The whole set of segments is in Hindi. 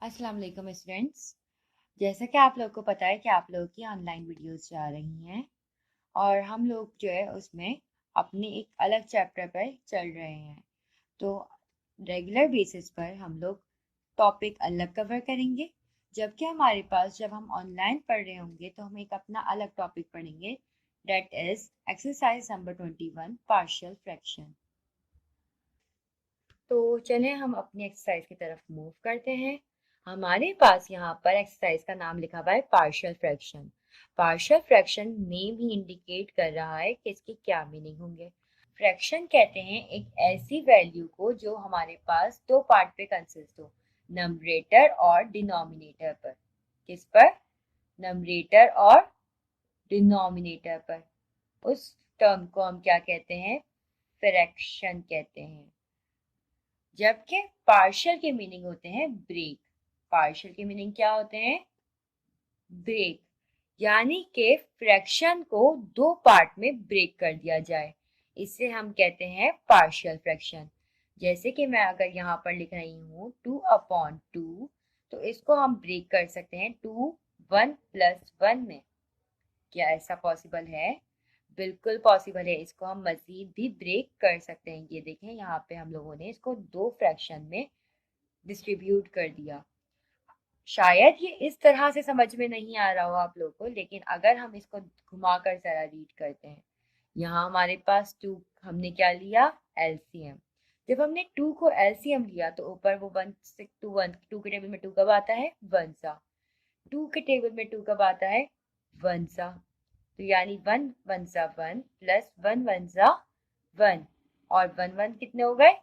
अस्सलाम वालेकुम स्टूडेंट्स। जैसा कि आप लोग को पता है कि आप लोग की ऑनलाइन वीडियोस जा रही हैं और हम लोग जो है उसमें अपने एक अलग चैप्टर पर चल रहे हैं। तो रेगुलर बेसिस पर हम लोग टॉपिक अलग कवर करेंगे, जबकि हमारे पास जब हम ऑनलाइन पढ़ रहे होंगे तो हम एक अपना अलग टॉपिक पढ़ेंगे, that is exercise number 21 partial fraction. तो चलें हम अपनी एक्सरसाइज की तरफ मूव करते हैं। हमारे पास यहाँ पर एक्सरसाइज का नाम लिखा हुआ है partial fraction. Partial fraction name ही इंडिकेट कर रहा है कि इसके क्या मीनिंग होंगे। फ्रैक्शन कहते हैं एक ऐसी वैल्यू को जो हमारे पास दो पार्ट पे कंसिस्ट हो, नंबरेटर और डिनोमिनेटर पर। किस पर? नंबरेटर और डिनोमिनेटर पर। उस टर्म को हम क्या कहते हैं? फ्रैक्शन कहते हैं। जबकि पार्शियल के मीनिंग होते हैं ब्रेक। पार्शियल के मीनिंग क्या होते हैं? ब्रेक, यानी कि फ्रैक्शन को दो पार्ट में ब्रेक कर दिया जाए, इसे हम कहते हैं पार्शियल फ्रैक्शन। जैसे कि मैं अगर यहाँ पर लिख रही हूँ 2/2, तो इसको हम ब्रेक कर सकते हैं 2 1 + 1 में। क्या ऐसा पॉसिबल है? बिल्कुल पॉसिबल है। इसको हम मजीद भी ब्रेक कर सकते हैं। ये देखें, यहाँ पे हम लोगों ने इसको दो फ्रैक्शन में डिस्ट्रीब्यूट कर दिया। शायद ये इस तरह से समझ में नहीं आ रहा हो आप लोगों को, लेकिन अगर हम इसको घुमाकर जरा रीड करते हैं, यहाँ हमारे पास 2 हमने क्या लिया? एलसीएम। जब हमने 2 को एलसीएम लिया तो ऊपर वो 1 से 2 1 2 के टेबल में 2 कब आता है? 1 सा। 2 के टेबल में 2 कब आता है? 1 सा। तो यानी 1 1 सा 1 प्लस 1 1 सा 1 और 1 1 कितने हो गए?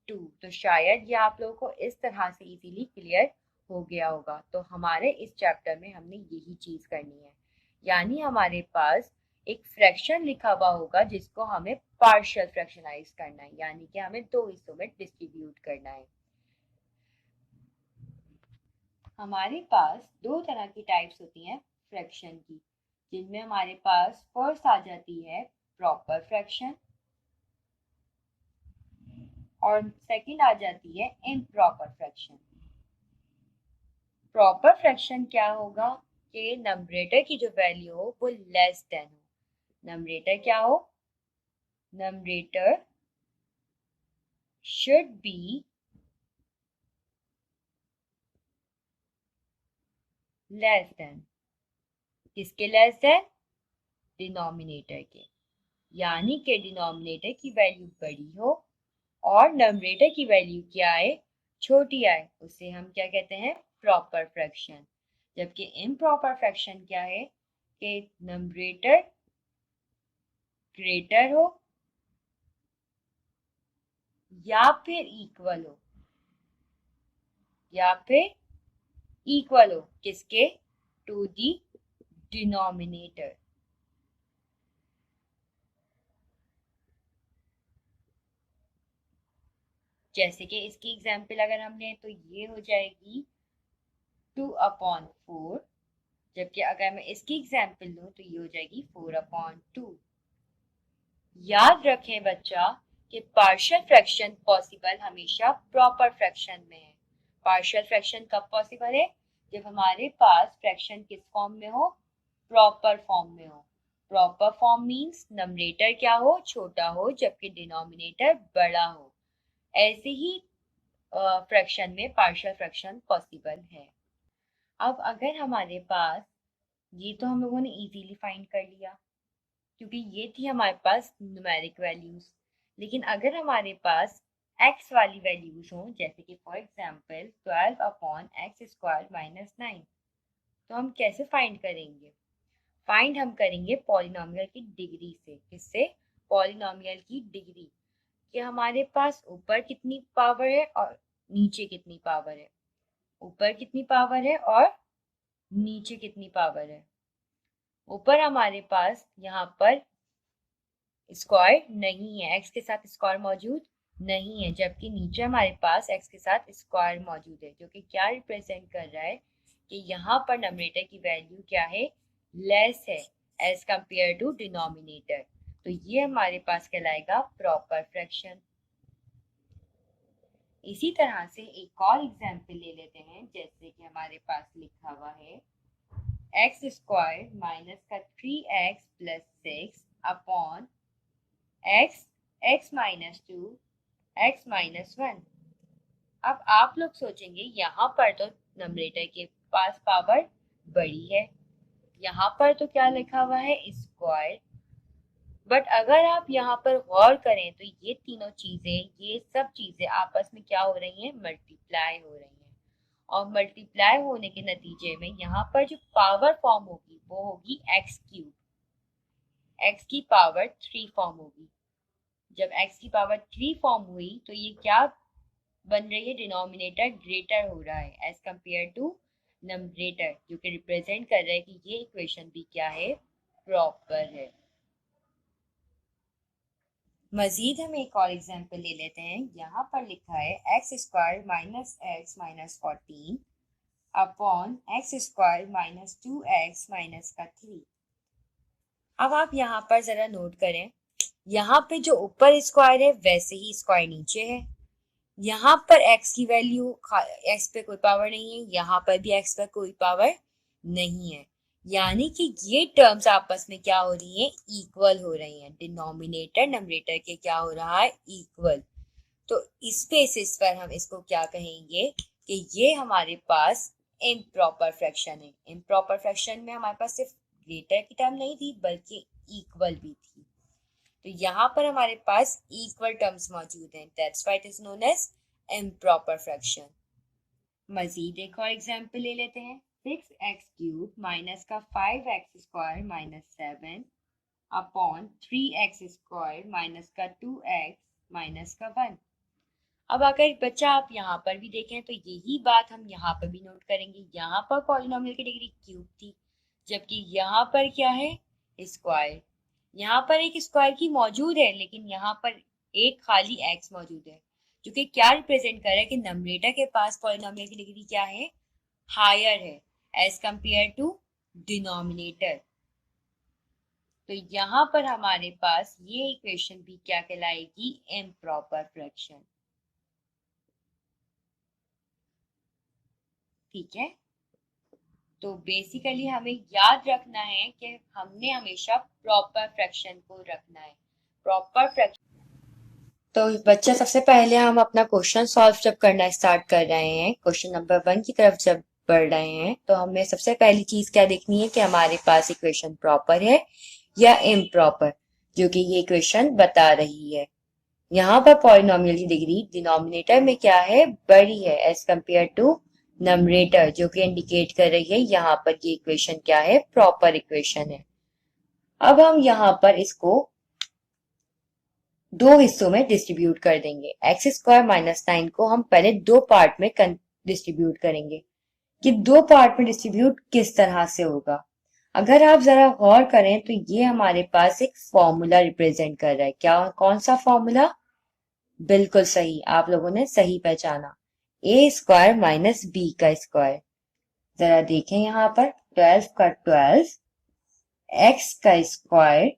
2। तो शायद ये आप लोगों को इस तरह से इजीली क्लियर हो गया होगा। तो हमारे इस चैप्टर में हमने यही चीज करनी है, यानी हमारे पास एक फ्रैक्शन लिखा हुआ होगा जिसको हमें पार्शियल फ्रैक्शनाइज करना है, यानी कि हमें दो हिस्सों में डिस्ट्रीब्यूट करना है। हमारे पास दो तरह की टाइप्स होती हैं फ्रैक्शन की, जिनमें हमारे पास फर्स्ट आ जाती है प्रॉपर फ्रैक्शन और सेकंड आ जाती है इम्प्रॉपर फ्रैक्शन। प्रॉपर फ्रैक्शन क्या होगा कि नंबरेटर की जो वैल्यू हो वो लेस देन हो। नंबरेटर क्या हो? Numerator should be less than. किसके लेस देन? डिनोमिनेटर के। यानी कि डिनोमिनेटर की वैल्यू बड़ी हो और नंबरेटर की वैल्यू क्या आए? छोटी आए, उसे हम क्या कहते हैं? Proper fraction. जबकि इम्प्रॉपर फ्रैक्शन क्या है कि नंबरेटर ग्रेटर हो या फिर इक्वल हो, या फिर इक्वल हो किसके? To the denominator. जैसे कि इसकी एग्जाम्पल अगर हम लें तो ये हो जाएगी 2/4, जबकि अगर मैं इसकी एग्जाम्पल लूँ तो ये हो जाएगी 4/2। याद रखें बच्चा कि पार्शियल फ्रैक्शन पॉसिबल हमेशा प्रॉपर फ्रैक्शन में है। पार्शियल फ्रैक्शन कब पॉसिबल है? जब हमारे पास फ्रैक्शन किस फॉर्म में हो? प्रॉपर फॉर्म में हो। प्रॉपर फॉर्म मींस नंबरेटर क्या हो? छोटा हो, जबकि डिनोमिनेटर बड़ा हो। ऐसे ही फ्रैक्शन में पार्शियल फ्रैक्शन पॉसिबल है। अब अगर हमारे पास, ये तो हम लोगों ने इजीली फाइंड कर लिया क्योंकि ये थी हमारे पास न्यूमेरिक वैल्यूज। लेकिन अगर हमारे पास x वाली वैल्यूज हों, जैसे कि फॉर एग्जांपल 12/x² - 9, तो हम कैसे फाइंड करेंगे? फाइंड हम करेंगे पॉलिनॉमियल की डिग्री से। किससे? पॉलिनॉमियल की डिग्री, कि हमारे पास ऊपर कितनी पावर है और नीचे कितनी पावर है। ऊपर कितनी पावर है और नीचे कितनी पावर है। ऊपर हमारे पास यहाँ पर स्क्वायर नहीं है, एक्स के साथ स्क्वायर मौजूद नहीं है, जबकि नीचे हमारे पास एक्स के साथ स्क्वायर मौजूद है, जो कि क्या रिप्रेजेंट कर रहा है कि यहाँ पर नंबरेटर की वैल्यू क्या है? लेस है एज कंपेयर टू डिनोमिनेटर। तो ये हमारे पास कहलाएगा प्रॉपर फ्रैक्शन। इसी तरह से एक और एग्जाम्पल ले लेते हैं, जैसे कि हमारे पास लिखा हुआ है एक्स स्क्वायर माइनस का 3x plus 6 upon x x minus 2 x minus 1। अब आप लोग सोचेंगे यहाँ पर तो नंबरेटर के पास पावर बड़ी है, यहाँ पर तो क्या लिखा हुआ है स्क्वायर, बट अगर आप यहाँ पर गौर करें तो ये तीनों चीजें, ये सब चीजें आपस में क्या हो रही हैं, मल्टीप्लाई हो रही हैं। और मल्टीप्लाई होने के नतीजे में यहाँ पर जो पावर फॉर्म होगी वो होगी एक्स क्यूब, एक्स की पावर 3 फॉर्म होगी। जब एक्स की पावर 3 फॉर्म हुई तो ये क्या बन रही है, डिनोमिनेटर ग्रेटर हो रहा है एज कंपेयर टू नंबरेटर, जो कि रिप्रेजेंट कर रहा है कि ये इक्वेशन भी क्या है, प्रॉपर है। मजीद हम एक और एग्जाम्पल ले लेते हैं। यहाँ पर लिखा है x square minus x minus 14 upon x square minus 2x minus का 3। अब आप यहाँ पर जरा नोट करें, यहाँ पे जो ऊपर स्क्वायर है वैसे ही स्क्वायर नीचे है। यहाँ पर x की वैल्यू, x पे कोई पावर नहीं है, यहाँ पर भी x पर कोई पावर नहीं है, यानी कि ये टर्म्स आपस में क्या हो रही हैं, इक्वल हो रही हैं। डिनोमिनेटर नंबरेटर के क्या हो रहा है, इक्वल। तो इस बेसिस पर हम इसको क्या कहेंगे कि ये हमारे पास इम्प्रॉपर फ्रैक्शन है। इम्प्रॉपर फ्रैक्शन में हमारे पास सिर्फ ग्रेटर की टर्म नहीं थी बल्कि इक्वल भी थी। तो यहाँ पर हमारे पास इक्वल टर्म्स मौजूद हैं, that's why it is known as improper fraction. मजीद एक और एग्जांपल ले लेते हैं। 6x क्यूब माइनस का 5x square minus 7 upon 3x square minus का 2x माइनस का 1। अब अगर बच्चा आप यहाँ पर भी देखें तो यही बात हम यहाँ पर भी नोट करेंगे। यहाँ पर पॉलिनोमियल की डिग्री क्यूब थी, जबकि यहाँ पर क्या है, स्क्वायर। यहाँ पर एक स्क्वायर की मौजूद है लेकिन यहाँ पर एक खाली x मौजूद है, जो कि क्या रिप्रेजेंट कर रहा है कि नंबरेटर के पास पॉलिनोमियल की डिग्री क्या है, हायर है एज कंपेयर टू डिनोमिनेटर। तो यहाँ पर हमारे पास ये इक्वेशन भी क्या कहलाएगी, इम्प्रॉपर फ्रैक्शन। ठीक है, तो बेसिकली हमें याद रखना है कि हमने हमेशा प्रॉपर फ्रैक्शन को रखना है, प्रॉपर फ्रैक्शन। तो बच्चा सबसे पहले हम अपना क्वेश्चन सॉल्व जब करना स्टार्ट कर रहे हैं, क्वेश्चन नंबर 1 की तरफ जब बढ़ रहे हैं, तो हमें सबसे पहली चीज क्या देखनी है कि हमारे पास इक्वेशन प्रॉपर है या इम्प्रॉपर, जो कि ये इक्वेशन बता रही है। यहाँ पर पॉलिनोमियल की डिग्री डिनोमिनेटर में क्या है, बड़ी है एज कंपेयर टू नंबरेटर, जो कि इंडिकेट कर रही है यहाँ पर ये इक्वेशन क्या है, प्रॉपर इक्वेशन है। अब हम यहाँ पर इसको दो हिस्सों में डिस्ट्रीब्यूट कर देंगे। एक्स स्क्वायर माइनस 9 को हम पहले दो पार्ट में डिस्ट्रीब्यूट करेंगे। कि दो पार्ट में डिस्ट्रीब्यूट किस तरह से होगा, अगर आप जरा गौर करें तो ये हमारे पास एक फॉर्मूला रिप्रेजेंट कर रहा है। क्या, कौन सा फॉर्मूला, बिल्कुल सही, आप लोगों ने सही पहचाना, ए स्क्वायर माइनस बी का स्क्वायर। जरा देखें यहाँ पर 12 का 12 एक्स का स्क्वायर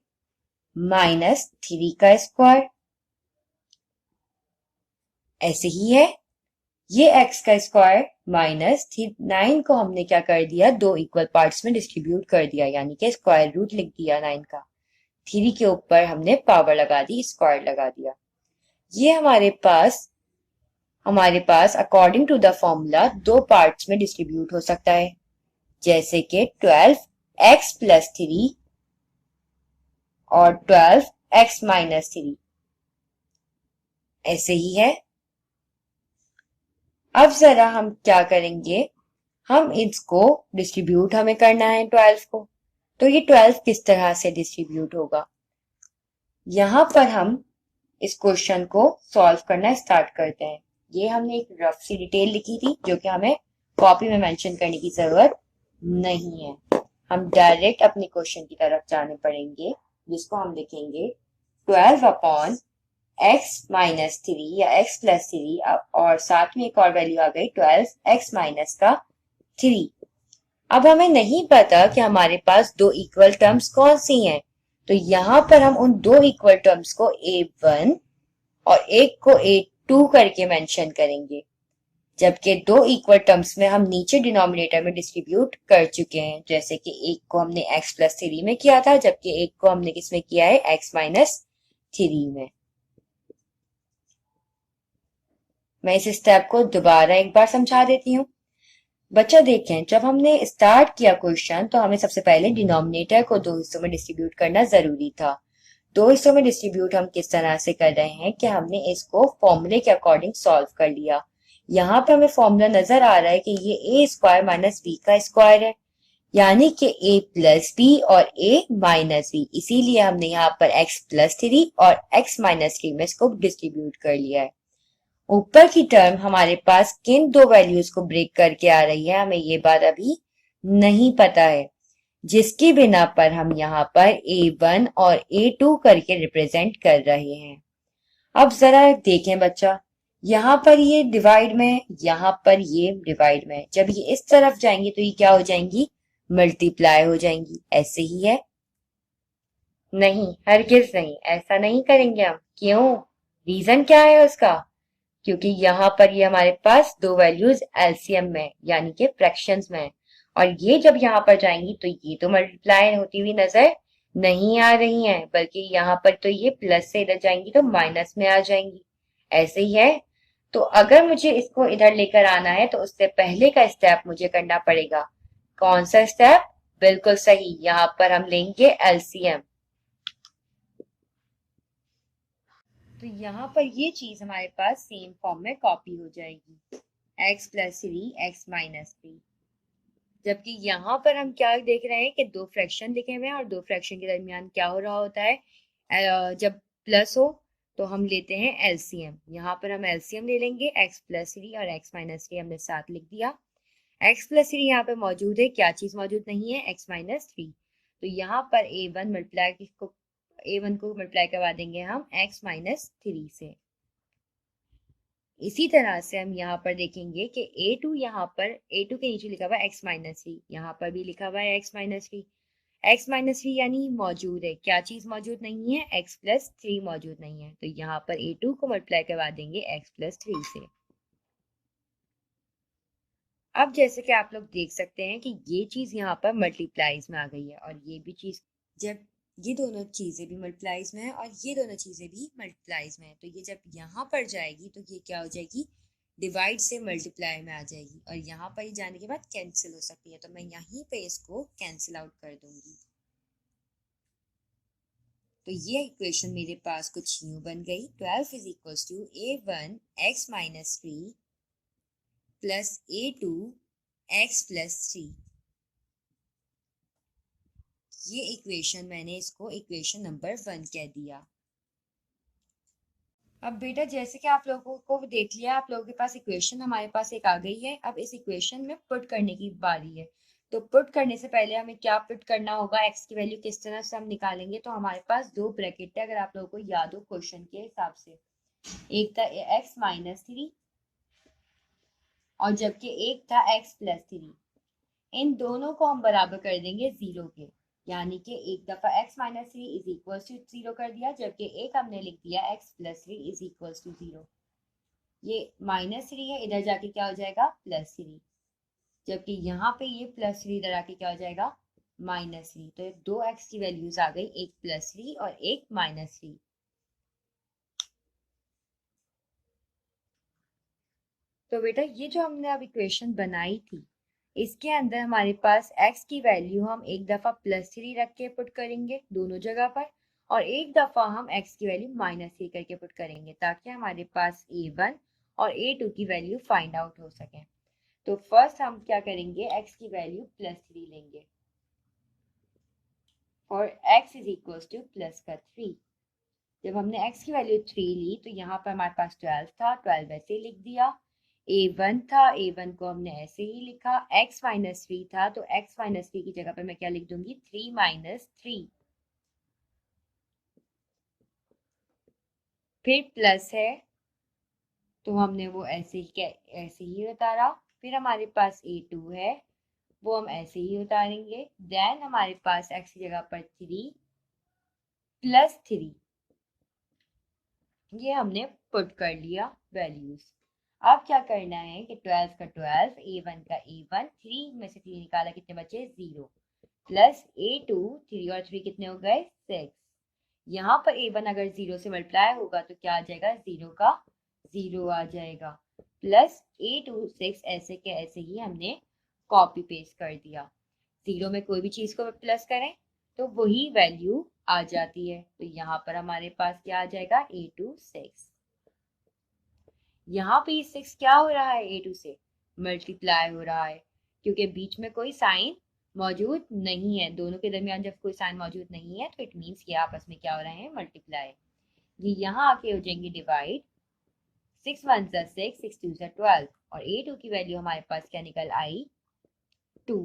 माइनस 3 का स्क्वायर, ऐसे ही है। ये x का स्क्वायर माइनस 9 को हमने क्या कर दिया, दो इक्वल पार्ट्स में डिस्ट्रीब्यूट कर दिया, यानी कि स्क्वायर रूट लिख दिया 9 का। 3 के ऊपर हमने पावर लगा दी, स्क्वायर लगा दिया। ये हमारे पास अकॉर्डिंग टू द फॉर्मूला दो पार्ट्स में डिस्ट्रीब्यूट हो सकता है, जैसे कि 12x प्लस 3 और 12x माइनस 3, ऐसे ही है। अब जरा हम क्या करेंगे, हम इसको डिस्ट्रीब्यूट हमें करना है 12 को, तो ये 12 किस तरह से डिस्ट्रीब्यूट होगा, यहाँ पर हम इस क्वेश्चन को सॉल्व करना स्टार्ट करते हैं। ये हमने एक रफ सी डिटेल लिखी थी जो कि हमें कॉपी में मेंशन करने की जरूरत नहीं है, हम डायरेक्ट अपने क्वेश्चन की तरफ जाने पड़ेंगे, जिसको हम लिखेंगे 12 अपॉन x माइनस 3 या x प्लस 3 और साथ में एक और वैल्यू आ गई 12x माइनस का 3। अब हमें नहीं पता कि हमारे पास दो इक्वल टर्म्स कौन सी हैं, तो यहाँ पर हम उन दो इक्वल टर्म्स को a1 और एक को a2 2 करके मेंशन करेंगे, जबकि दो इक्वल टर्म्स में हम नीचे डिनोमिनेटर में डिस्ट्रीब्यूट कर चुके हैं। जैसे कि एक को हमने x प्लस 3 में किया था, जबकि एक को हमने किस में किया है, x माइनस 3 में। मैं इस स्टेप को दोबारा एक बार समझा देती हूँ। बच्चा देखें, जब हमने स्टार्ट किया क्वेश्चन तो हमें सबसे पहले डिनोमिनेटर को दो हिस्सों में डिस्ट्रीब्यूट करना जरूरी था। दो हिस्सों में डिस्ट्रीब्यूट हम किस तरह से कर रहे हैं कि हमने इसको फॉर्मूले के अकॉर्डिंग सॉल्व कर लिया। यहाँ पे हमें फॉर्मूला नजर आ रहा है कि ये ए स्क्वायर माइनस बी का स्क्वायर है, यानी कि ए प्लस बी और ए माइनस बी। इसीलिए हमने यहाँ पर एक्स प्लस 3 और एक्स माइनस 3 में इसको डिस्ट्रीब्यूट कर लिया है। ऊपर की टर्म हमारे पास किन दो वैल्यूज को ब्रेक करके आ रही है, हमें ये बात अभी नहीं पता है, जिसकी बिना पर हम यहाँ पर A1 और A2 करके रिप्रेजेंट कर रहे हैं। अब जरा देखें बच्चा, यहाँ पर ये डिवाइड में, यहाँ पर ये डिवाइड में, जब ये इस तरफ जाएंगी तो ये क्या हो जाएंगी, मल्टीप्लाई हो जाएंगी। ऐसे ही है? नहीं, हरगिज नहीं, ऐसा नहीं करेंगे हम। क्यों? रीजन क्या है उसका? क्योंकि यहाँ पर ये हमारे पास दो वैल्यूज एलसीएम में यानी कि फ्रैक्शंस में है, और ये जब यहाँ पर जाएंगी तो ये तो मल्टीप्लाई होती हुई नजर नहीं आ रही हैं, बल्कि यहाँ पर तो ये प्लस से इधर जाएंगी तो माइनस में आ जाएंगी। ऐसे ही है? तो अगर मुझे इसको इधर लेकर आना है तो उससे पहले का स्टेप मुझे करना पड़ेगा। कौन सा स्टेप? बिल्कुल सही, यहाँ पर हम लेंगे एलसीएम। तो यहाँ पर ये चीज हमारे पास सेम फॉर्म में कॉपी हो जाएगी, x प्लस 3 x माइनस 3। जबकि यहाँ पर हम क्या देख रहे हैं कि दो फ्रैक्शन लिखे हुए हैं और दो फ्रैक्शन के दरमियान क्या हो रहा होता है, जब प्लस हो तो हम लेते हैं एलसीएम। यहाँ पर हम एलसीएम ले लेंगे, x प्लस 3 और x माइनस 3 हमने साथ लिख दिया। x प्लस 3 यहाँ पे मौजूद है, क्या चीज मौजूद नहीं है, x माइनस 3। तो यहाँ पर A1 को मल्टीप्लाई करवा देंगे हम x माइनस 3 से। इसी तरह से हम यहाँ पर देखेंगे कि A2 यहाँ पर A2 के नीचे लिखा हुआ है x माइनस 3, यहाँ पर भी लिखा हुआ है x माइनस 3। x माइनस 3 यानी मौजूद है, क्या चीज मौजूद नहीं है, x प्लस 3 मौजूद नहीं है। तो यहाँ पर A2 को मल्टीप्लाई करवा देंगे x प्लस 3 से। अब जैसे कि आप लोग देख सकते हैं कि ये चीज यहाँ पर मल्टीप्लाइज में आ गई है, और ये भी चीज, जब ये दोनों चीजें भी मल्टीप्लाइज में है और ये दोनों चीजें भी मल्टीप्लाइज में है, तो ये जब यहाँ पर जाएगी तो ये क्या हो जाएगी, डिवाइड से मल्टीप्लाई में आ जाएगी, और यहाँ पर ही जाने के बाद कैंसिल हो सकती है। तो मैं यहीं पे इसको कैंसिल आउट कर दूंगी। तो ये इक्वेशन मेरे पास कुछ यूं बन गई, 12 is equals to A1 x minus 3 plus A2 x plus 3। ये इक्वेशन मैंने इसको इक्वेशन नंबर 1 कह दिया। अब बेटा जैसे कि आप लोगों को देख लिया, आप लोगों के पास इक्वेशन हमारे पास एक आ गई है। अब इस इक्वेशन में पुट करने की बारी है। तो पुट करने से पहले हमें क्या पुट करना होगा, x की वैल्यू किस तरह से हम निकालेंगे। तो हमारे पास दो ब्रैकेट है, अगर आप लोगों को याद हो क्वेश्चन के हिसाब से, एक था x माइनस 3 और जबकि एक था x प्लस 3। इन दोनों को हम बराबर कर देंगे जीरो के, यानी कि एक दफा x minus 3 is equal to 0 कर दिया, जबकि एक हमने लिख दिया x plus 3 is equal to 0। ये माइनस 3 है, इधर जाके क्या हो जाएगा, प्लस 3, जबकि यहाँ पे ये प्लस 3 इधर आके क्या हो जाएगा, माइनस 3। तो दो x की वैल्यूज आ गई, एक प्लस 3 और एक माइनस 3। तो बेटा ये जो हमने अब इक्वेशन बनाई थी, इसके अंदर हमारे पास x की वैल्यू हम एक दफा प्लस 3 रख के पुट करेंगे दोनों जगह पर, और एक दफा हम x की वैल्यू माइनस 3 करके पुट करेंगे, ताकि हमारे पास A1 और A2 की वैल्यू फाइंड आउट हो सके। तो फर्स्ट हम क्या करेंगे, x की वैल्यू प्लस 3 लेंगे और x is equal two plus का 3। जब हमने x की वैल्यू 3 ली तो यहाँ पर हमारे पास 12 था, 12 ऐसे लिख दिया। A1 था, A1 को हमने ऐसे ही लिखा। x माइनस 3 था, तो x माइनस 3 की जगह पर मैं क्या लिख दूंगी, 3 माइनस 3। फिर प्लस है तो हमने वो ऐसे ही उतारा। फिर हमारे पास A2 है, वो हम ऐसे ही उतारेंगे। देन हमारे पास x की जगह पर 3 प्लस 3। ये हमने पुट कर लिया वैल्यूज। अब क्या करना है कि 12 का 12, A1 का A1, 3 में से 3 निकाला, कितने बचे 0, प्लस A2, 3 और 3 कितने हो गए 6। यहाँ पर A1 अगर 0 से मल्टीप्लाई होगा तो क्या आ जाएगा, 0 का 0 आ जाएगा, प्लस A2 6, ऐसे के ऐसे ही हमने कॉपी पेस्ट कर दिया। 0 में कोई भी चीज को प्लस करें तो वही वैल्यू आ जाती है। तो यहाँ पर हमारे पास क्या आ जाएगा, A2 6। यहाँ पे 6 क्या हो रहा है, A2 से मल्टीप्लाई हो रहा है, क्योंकि बीच में कोई साइन मौजूद नहीं है। दोनों के दरमियान जब कोई साइन मौजूद नहीं है तो इट मीन्स ये आपस में क्या हो रहे हैं, मल्टीप्लाई। ये यहाँ आके हो जाएंगे डिवाइड, 6 1 जा 6, 6 2 जा 12, और A2 की वैल्यू हमारे पास क्या निकल आई, 2।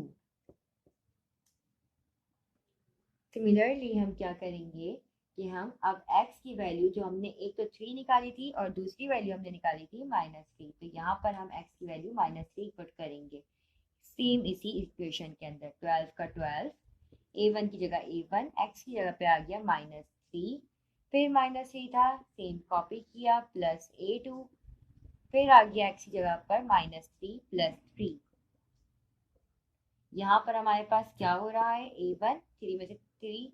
सिमिलरली हम क्या करेंगे कि हम अब x की वैल्यू जो हमने एक तो 3 निकाली थी और दूसरी वैल्यू हमने निकाली थी -3, तो यहाँ पर हम x की वैल्यू -3 पुट करेंगे सेम इसी इक्वेशन के अंदर। 12 का 12, A1 की जगह A1, x की जगह पे आ गया -3, फिर -3 था, सेम कॉपी किया, प्लस A2, फिर आ गया x की जगह पर -3 प्लस 3। यहाँ पर हमारे पास क्या हो रहा है, A1 3 में से 3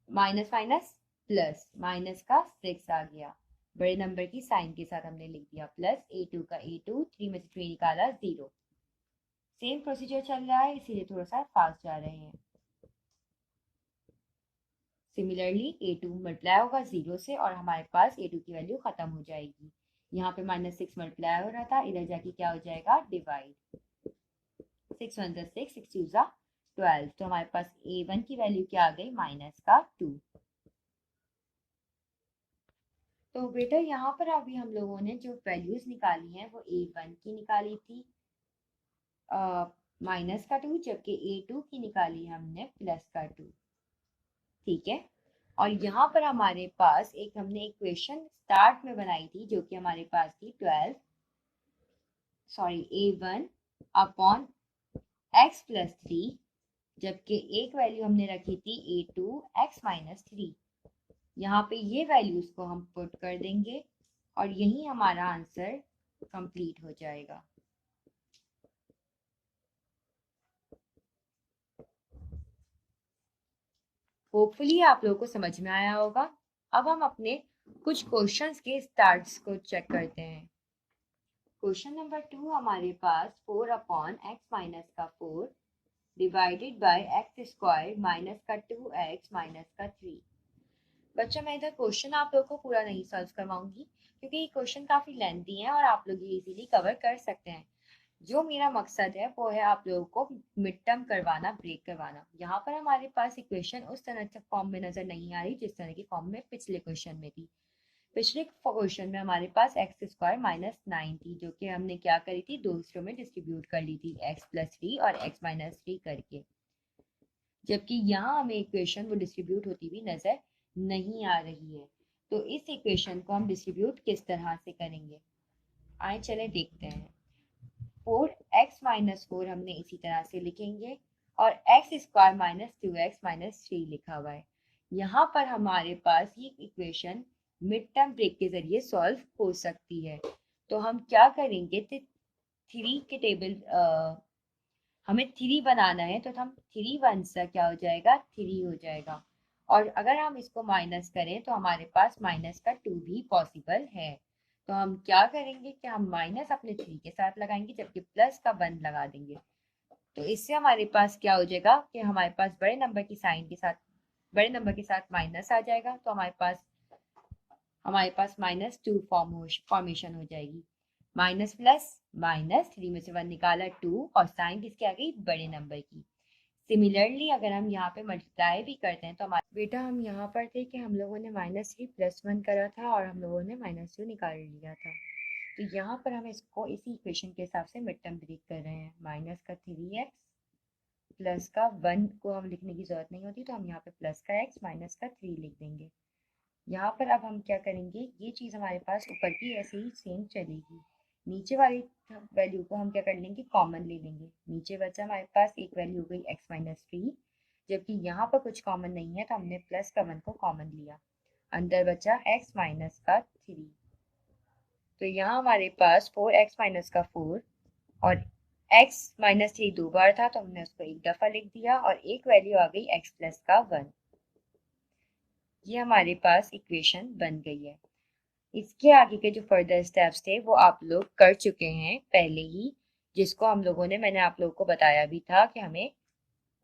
माइनस माइनस प्लस, माइनस का 6 आ गया, बड़े नंबर की साइन के साथ हमने लिख दिया, प्लस A2 का A2, 3 में से 3 निकाला 0। सेम प्रोसीजर चल रहा है, इसीलिए थोड़ा सा फास्ट जा रहे हैं। सिमिलरली A2 मल्टीप्लाई होगा 0 से और हमारे पास A2 की वैल्यू खत्म हो जाएगी। यहाँ पे -6 मल्टीप्लाई हो रहा था, इधर जाके क्या हो जाएगा, डिवाइड, 6 1 जा 6, 6 2 जा 12, तो हमारे पास A1 की वैल्यू क्या आ गई, -2। तो बेटा यहाँ पर अभी हम लोगों ने जो वैल्यूज निकाली हैं वो A1 की निकाली थी -2, जबकि A2 की निकाली हमने +2। ठीक है, और यहाँ पर हमारे पास एक हमने इक्वेशन स्टार्ट में बनाई थी जो कि हमारे पास थी A1 अपॉन x + 3, जबकि एक वैल्यू हमने रखी थी A2 x - 3। यहाँ पे ये वैल्यूज को हम पुट कर देंगे और यही हमारा आंसर कंप्लीट हो जाएगा। होपफुली आप लोगों को समझ में आया होगा। अब हम अपने कुछ क्वेश्चंस के स्टार्ट्स को चेक करते हैं। क्वेश्चन नंबर 2 हमारे पास 4 अपॉन x माइनस का 4 divided by x square minus का 2x माइनस का 3। बच्चा मैं इधर क्वेश्चन आप लोगों को पूरा नहीं सॉल्व करवाऊंगी क्योंकि ये क्वेश्चन काफी लेंथी है और आप लोग ये इजीली कवर कर सकते हैं। जो मेरा मकसद है वो है आप लोगों को मिड टर्म करवाना, ब्रेक करवाना। यहाँ पर हमारे पास इक्वेशन उस तरह से फॉर्म में नजर नहीं आ रही जिस तरह की फॉर्म में पिछले क्वेश्चन में थी। पिछले क्वेश्चन में हमारे पास एक्स स्क्वायर -9 थी जो कि हमने क्या करी थी, दो हिस्सों में डिस्ट्रीब्यूट कर ली थी, x + 3 और x - 3 करके, जबकि यहाँ हमें इक्वेशन वो डिस्ट्रीब्यूट होती हुई नजर नहीं आ रही है। तो इस इक्वेशन को हम डिस्ट्रीब्यूट किस तरह से करेंगे, आए चले देखते हैं। 4x - 4 हमने इसी तरह से लिखेंगे और x स्क्वायर -2x - 3 लिखा हुआ है। यहाँ पर हमारे पास ये इक्वेशन मिड टर्म ब्रेक के जरिए सॉल्व हो सकती है। तो हम क्या करेंगे, तो 3 के टेबल हमें 3 बनाना है तो हम 3 वन सा क्या हो जाएगा, 3 हो जाएगा। और अगर हम इसको माइनस करें तो हमारे पास -2 भी पॉसिबल है। तो हम क्या करेंगे कि हम माइनस अपने 3 के साथ लगाएंगे जबकि प्लस का 1 लगा देंगे। तो इससे हमारे पास क्या हो जाएगा कि हमारे पास बड़े नंबर की साइन के साथ, बड़े नंबर के साथ माइनस आ जाएगा, तो हमारे पास -2 फॉर्मेशन हो जाएगी। माइनस प्लस माइनस, 3 में से 1 निकाला 2 और साइन किसकी आ गई, बड़े नंबर की। सिमिलरली अगर हम यहाँ पे मल्टीप्लाई भी करते हैं तो हमारे बेटा हम यहाँ पर थे कि हम लोगों ने -3 + 1 करा था और हम लोगों ने -2 निकाल लिया था। तो यहाँ पर हम इसको इसी इक्वेशन के हिसाब से मिड टर्म ब्रेक कर रहे हैं। माइनस का 3x प्लस का 1 को हम लिखने की जरूरत नहीं होती, तो हम यहाँ पे प्लस का x माइनस का 3 लिख देंगे। यहाँ पर अब हम क्या करेंगे, ये चीज़ हमारे पास ऊपर की ऐसे ही सेम चलेगी। नीचे वाली वैल्यू को हम क्या कर लेंगे, कॉमन ले लेंगे। नीचे बचा हमारे पास एक वैल्यू हो गई x - 3, जबकि यहाँ पर कुछ कॉमन नहीं है तो हमने प्लस का 1 को कॉमन लिया। अंदर बचा x माइनस का 3। तो यहाँ हमारे पास 4x माइनस का 4 और x माइनस 3 दो बार था तो हमने उसको एक दफा लिख दिया और एक वैल्यू आ गई x प्लस का 1। ये हमारे पास इक्वेशन बन गई है। इसके आगे के जो फर्दर स्टेप्स थे वो आप लोग कर चुके हैं पहले ही, जिसको हम लोगों ने, मैंने आप लोगों को बताया भी था कि हमें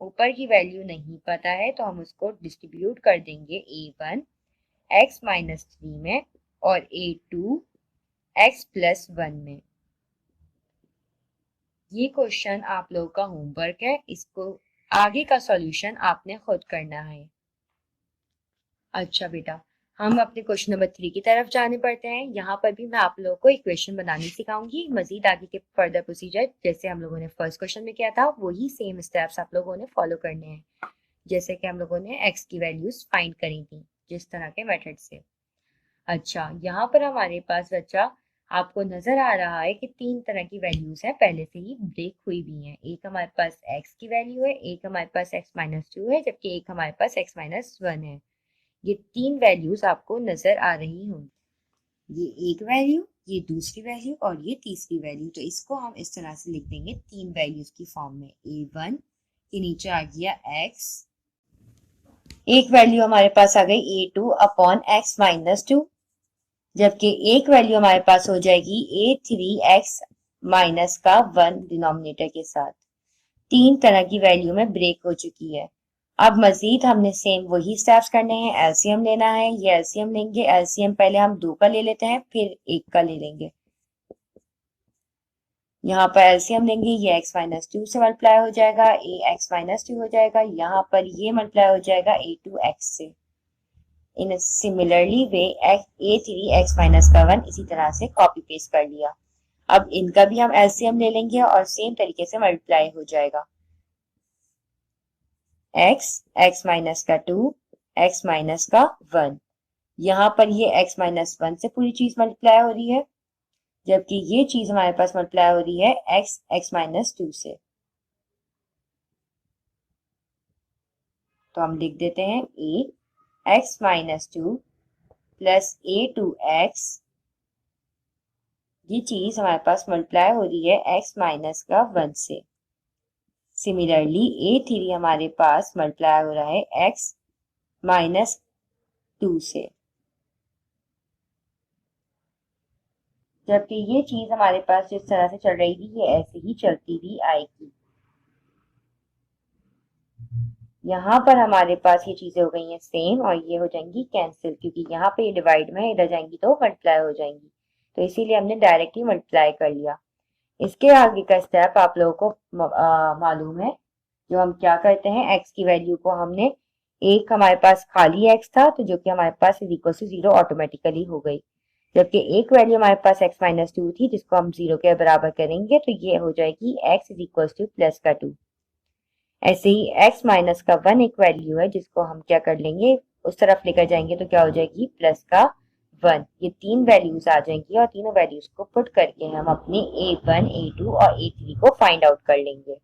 ऊपर की वैल्यू नहीं पता है तो हम उसको डिस्ट्रीब्यूट कर देंगे a1 x माइनस 3 में और a2 x प्लस 1 में। ये क्वेश्चन आप लोगों का होमवर्क है, इसको आगे का सॉल्यूशन आपने खुद करना है। अच्छा बेटा, हम अपने क्वेश्चन नंबर 3 की तरफ जाने पड़ते हैं। यहाँ पर भी मैं आप लोगों को इक्वेशन बनानी सिखाऊंगी। मजीद आगे के फर्दर प्रोसीजर जैसे हम लोगों ने फर्स्ट क्वेश्चन में किया था वही सेम स्टेप्स आप लोगों ने फॉलो करने हैं, जैसे कि हम लोगों ने x की वैल्यूज फाइंड करी थी जिस तरह के मेथड से। अच्छा, यहाँ पर हमारे पास बच्चा आपको नजर आ रहा है कि 3 तरह की वैल्यूज है, पहले से ही ब्रेक हुई भी हैं। एक हमारे पास x की वैल्यू है, एक हमारे पास x माइनस 2 है, जबकि एक हमारे पास x माइनस 1 है। ये 3 वैल्यूज आपको नजर आ रही होंगी। ये एक वैल्यू, ये दूसरी वैल्यू और ये तीसरी वैल्यू। तो इसको हम इस तरह से लिख देंगे 3 वैल्यूज की फॉर्म में। a1 के नीचे आ गया x, एक वैल्यू हमारे पास आ गई a2 अपॉन x माइनस 2, जबकि एक वैल्यू हमारे पास हो जाएगी a3x माइनस का 1 डिनोमिनेटर के साथ। 3 तरह की वैल्यू में ब्रेक हो चुकी है। अब मजीद हमने सेम वही स्टेप्स करने हैं, एलसीएम लेना है। ये एलसीएम लेंगे, एलसीएम पहले हम 2 का ले लेते हैं फिर 1 का ले लेंगे। यहाँ पर एलसीएम लेंगे, ये x माइनस 2 से मल्टीप्लाई हो जाएगा, a x माइनस 2 हो जाएगा, यहाँ पर ये मल्टीप्लाई हो जाएगा a2x से। इन सिमिलरली वे a3x माइनस का 1 इसी तरह से कॉपी पेस्ट कर लिया। अब इनका भी हम एलसीएम ले लेंगे और सेम तरीके से मल्टीप्लाई हो जाएगा। x माइनस का 2, x माइनस का 1। यहाँ पर ये x माइनस 1 से पूरी चीज मल्टीप्लाई हो रही है, जबकि ये चीज हमारे पास मल्टीप्लाई हो रही है x माइनस 2 से। तो हम लिख देते हैं x माइनस 2 प्लस a2x, ये चीज हमारे पास मल्टीप्लाई हो रही है x माइनस का 1 से। सिमिलरली a3 हमारे पास मल्टीप्लाई हो रहा है x माइनस 2 से, जबकि ये चीज हमारे पास जिस तरह से चल रही थी ये ऐसे ही चलती भी आएगी। यहाँ पर हमारे पास ये चीजें हो गई हैं सेम और ये हो जाएंगी कैंसिल, क्योंकि यहाँ पे ये डिवाइड में इधर जाएंगी तो मल्टीप्लाई हो जाएंगी, तो इसीलिए हमने डायरेक्ट ही मल्टीप्लाई कर लिया। इसके आगे का स्टेप आप लोगों को मालूम है। जो हम क्या करते हैं, x की वैल्यू को हमने, एक हमारे पास खाली x था तो जो कि हमारे पास इज इक्वल टू 0 ऑटोमेटिकली हो गई, जबकि एक वैल्यू हमारे पास x माइनस 2 थी जिसको हम 0 के बराबर करेंगे तो ये हो जाएगी x is equal two plus का 2। ऐसे ही x माइनस का 1 एक वैल्यू है जिसको हम क्या कर लेंगे, उस तरफ लेकर जाएंगे तो क्या हो जाएगी प्लस का 1। ये 3 वैल्यूज आ जाएंगी और तीनों वैल्यूज को पुट करके हम अपने a1 a2 और a3 को फाइंड आउट कर लेंगे।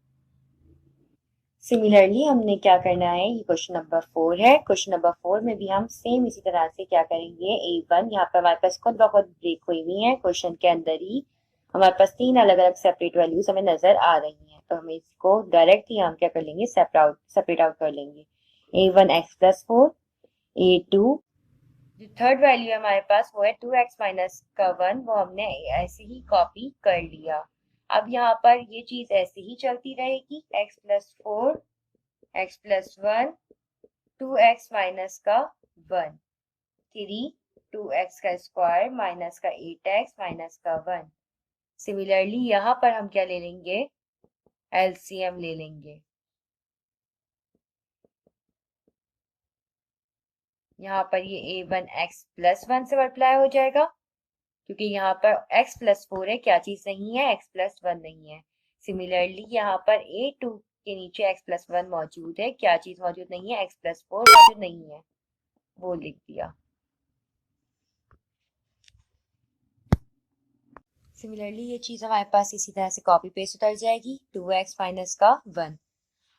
सिमिलरली हमने क्या करना है, ये क्वेश्चन नंबर 4 है। क्वेश्चन नंबर 4 में भी हम सेम इसी तरह से क्या करेंगे, a1 यहाँ पर हमारे पास खुद ब खुद ब्रेक हुई हुई है, क्वेश्चन के अंदर ही हमारे पास 3 अलग अलग सेपरेट वैल्यूज हमें नजर आ रही हैं, तो हम इसको डायरेक्ट ही हम क्या कर लेंगे, सेपरेट आउट कर लेंगे। a1 x प्लस 4, a2 जो थर्ड वैल्यू है हमारे पास वो है 2x माइनस का 1, वो हमने ऐसे ही कॉपी कर लिया। अब यहाँ पर ये चीज ऐसे ही चलती रहेगी, x plus 4, x plus 1, 2x minus का 1, 3, 2x का स्क्वायर माइनस का 8x माइनस का 1। सिमिलरली यहाँ पर हम क्या ले लेंगे, एलसीएम ले लेंगे। यहाँ पर ये a1 x प्लस 1 से मल्टीप्लाई हो जाएगा, क्योंकि यहाँ पर x प्लस 4 है, क्या चीज नहीं है, x प्लस 1 नहीं है। सिमिलरली यहाँ पर a2 के नीचे x प्लस 1 मौजूद है, क्या चीज मौजूद नहीं है, x प्लस 4 मौजूद नहीं है, वो लिख दिया। सिमिलरली ये चीज हमारे पास इसी तरह से कॉपी पेस्ट उतर जाएगी, 2x माइनस का 1।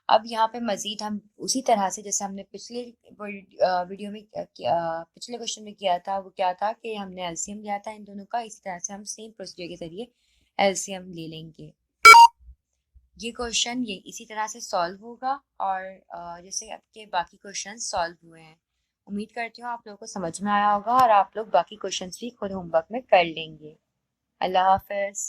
अब यहाँ पे मज़ीद हम उसी तरह से जैसे हमने पिछले वीडियो में पिछले क्वेश्चन में किया था, वो क्या था कि हमने एलसीएम लिया था इन दोनों का, इसी तरह से हम सेम प्रोसीजर के ज़रिए एलसीएम ले लेंगे। ये क्वेश्चन ये इसी तरह से सॉल्व होगा और जैसे आपके बाकी क्वेश्चन सॉल्व हुए हैं। उम्मीद करती हूँ आप लोगों को समझ में आया होगा और आप लोग बाकी क्वेश्चंस भी खुद होमवर्क में कर लेंगे। अल्लाह हाफ़िज़।